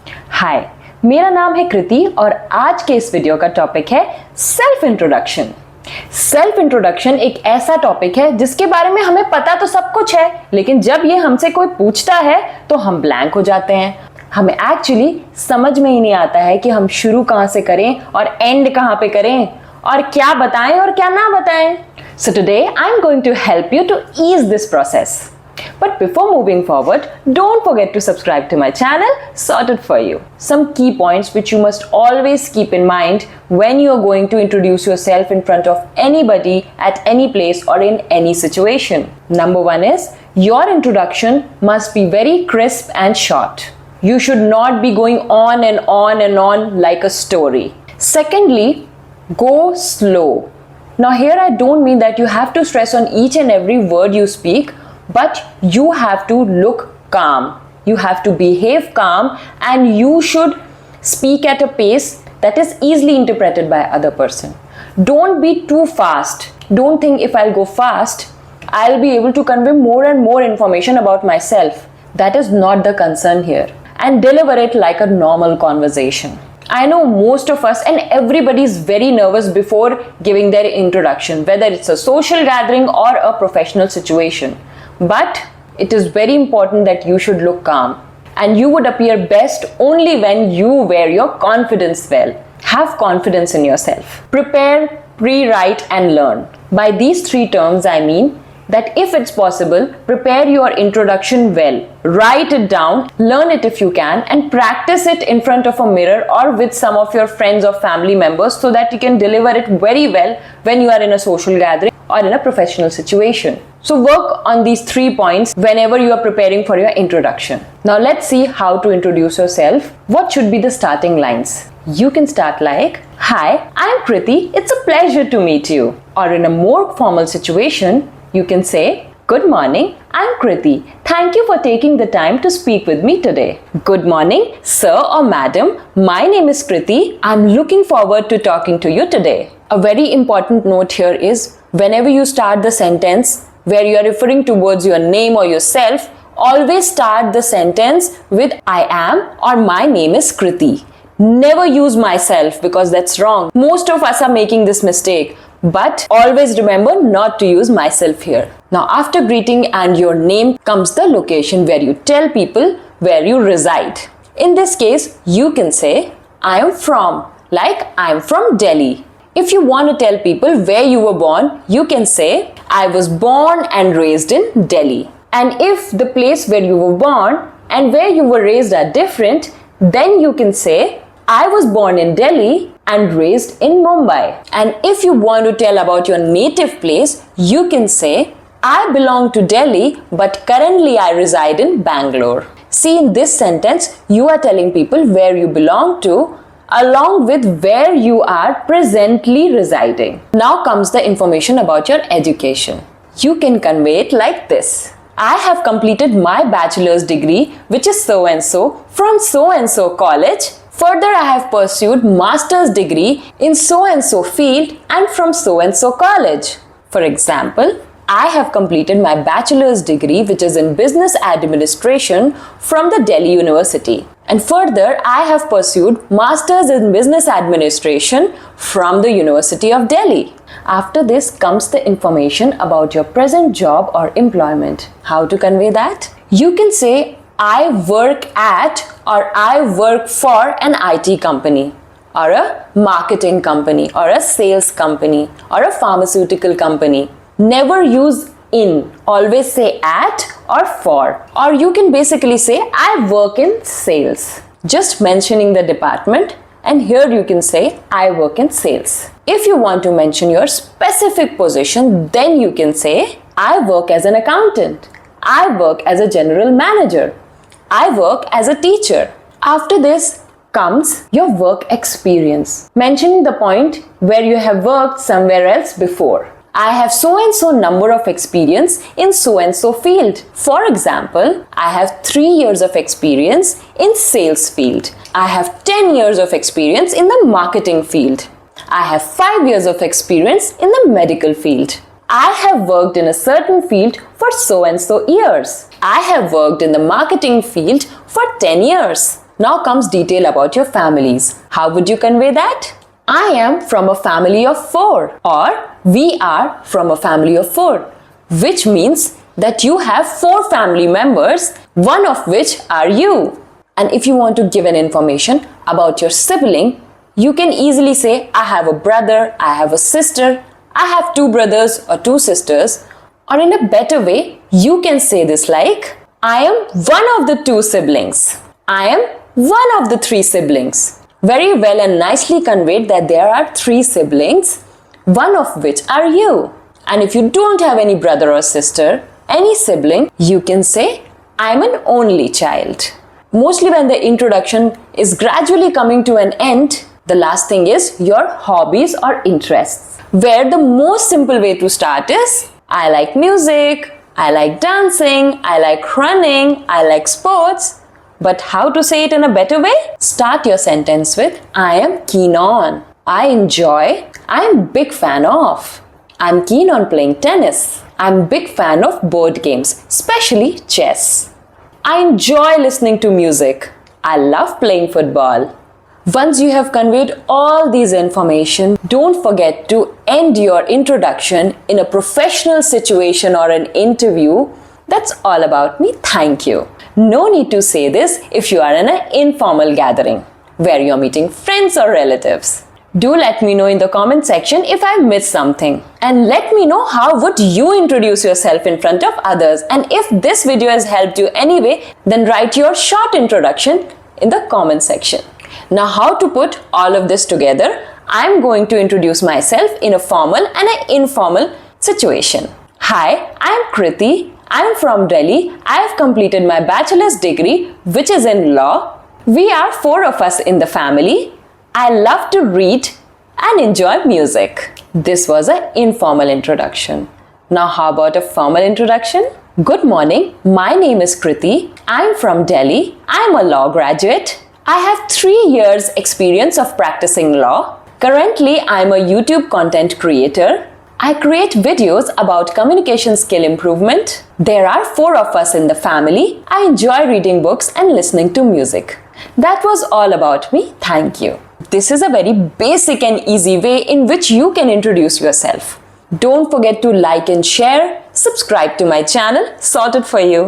हाय, मेरा नाम है कृति और आज के इस वीडियो का टॉपिक है सेल्फ इंट्रोडक्शन। सेल्फ इंट्रोडक्शन एक ऐसा टॉपिक है जिसके बारे में हमें पता तो सब कुछ है, लेकिन जब ये हमसे कोई पूछता है तो हम ब्लैंक हो जाते हैं। हमें एक्चुअली समझ में ही नहीं आता है कि हम शुरू कहाँ से करें और एंड कहाँ पे करें और क्या बताएं और क्या ना बताएं। So today I'm going to help you to ease this process. But before moving forward, don't forget to subscribe to my channel, sorted for you. Some key points which you must always keep in mind when you are going to introduce yourself in front of anybody at any place or in any situation. Number one is, your introduction must be very crisp and short. You should not be going on and on and on like a story. Secondly, go slow. Now here I don't mean that you have to stress on each and every word you speak, but you have to look calm. You have to behave calm and you should speak at a pace that is easily interpreted by other person. Don't be too fast. Don't think if I'll go fast, I'll be able to convey more and more information about myself. That is not the concern here. And deliver it like a normal conversation. I know most of us and everybody is very nervous before giving their introduction, whether it's a social gathering or a professional situation. But it is very important that you should look calm and you would appear best only when you wear your confidence well. Have confidence in yourself. Prepare, pre-write and learn. By these three terms I mean that if it's possible, prepare your introduction well. Write it down, learn it if you can, and practice it in front of a mirror or with some of your friends or family members so that you can deliver it very well when you are in a social gathering or in a professional situation. So work on these 3 points whenever you are preparing for your introduction. Now let's see how to introduce yourself. What should be the starting lines? You can start like, "Hi, I'm Kriti. It's a pleasure to meet you." Or in a more formal situation, you can say, "Good morning, I'm Kriti. Thank you for taking the time to speak with me today." "Good morning, sir or madam. My name is Kriti. I'm looking forward to talking to you today." A very important note here is, whenever you start the sentence where you are referring towards your name or yourself, always start the sentence with "I am" or "My name is Kriti." Never use "myself" because that's wrong. Most of us are making this mistake. But always remember not to use "myself" here. Now after greeting and your name comes the location where you tell people where you reside. In this case, you can say, "I am from," like "I am from Delhi." If you want to tell people where you were born, you can say, "I was born and raised in Delhi." And if the place where you were born and where you were raised are different, then you can say, "I was born in Delhi and raised in Mumbai." And if you want to tell about your native place, you can say, "I belong to Delhi, but currently I reside in Bangalore." See, in this sentence, you are telling people where you belong to along with where you are presently residing. Now comes the information about your education. You can convey it like this. "I have completed my bachelor's degree, which is so and so, from so and so college. Further, I have pursued master's degree in so and so field and from so and so college." For example, "I have completed my bachelor's degree, which is in business administration, from the Delhi University. And further, I have pursued master's in business administration from the University of Delhi." After this comes the information about your present job or employment. How to convey that? You can say, "I work at" or "I work for an IT company or a marketing company or a sales company or a pharmaceutical company." Never use "in." Always say "at" or "for." Or you can basically say, "I work in sales." Just mentioning the department, and here you can say, "I work in sales." If you want to mention your specific position, then you can say, "I work as an accountant." "I work as a general manager." "I work as a teacher." After this comes your work experience, mentioning the point where you have worked somewhere else before. "I have so and so number of experience in so and so field." For example, "I have 3 years of experience in sales field." "I have 10 years of experience in the marketing field." "I have 5 years of experience in the medical field." "I have worked in a certain field for so and so years." "I have worked in the marketing field for 10 years." Now comes detail about your families. How would you convey that? I am from a family of 4, or we are from a family of 4, which means that you have 4 family members, one of which are you. And if you want to give an information about your sibling, you can easily say, I have a brother, I have a sister, I have 2 brothers or 2 sisters. Or in a better way, you can say this like, I am one of the 2 siblings. I am one of the 3 siblings. Very well and nicely conveyed that there are 3 siblings, one of which are you. And if you don't have any brother or sister, any sibling, you can say, I am an only child. Mostly when the introduction is gradually coming to an end, the last thing is your hobbies or interests, where the most simple way to start is, I like music, I like dancing, I like running, I like sports. But how to say it in a better way? Start your sentence with, I am keen on, I enjoy, I am big fan of, I'm keen on playing tennis, I'm big fan of board games, especially chess. I enjoy listening to music, I love playing football. Once you have conveyed all these information, don't forget to end your introduction in a professional situation or an interview. That's all about me. Thank you. No need to say this if you are in an informal gathering where you're meeting friends or relatives. Do let me know in the comment section if I missed something. And let me know how would you introduce yourself in front of others. And if this video has helped you anyway, then write your short introduction in the comment section. Now, how to put all of this together? I'm going to introduce myself in a formal and an informal situation. Hi, I'm Kriti. I'm from Delhi. I have completed my bachelor's degree, which is in law. We are 4 of us in the family. I love to read and enjoy music. This was an informal introduction. Now, how about a formal introduction? Good morning. My name is Kriti. I'm from Delhi. I'm a law graduate. I have 3 years experience of practicing law. Currently, I'm a YouTube content creator. I create videos about communication skill improvement. There are 4 of us in the family. I enjoy reading books and listening to music. That was all about me. Thank you. This is a very basic and easy way in which you can introduce yourself. Don't forget to like and share. Subscribe to my channel. Sorted for you.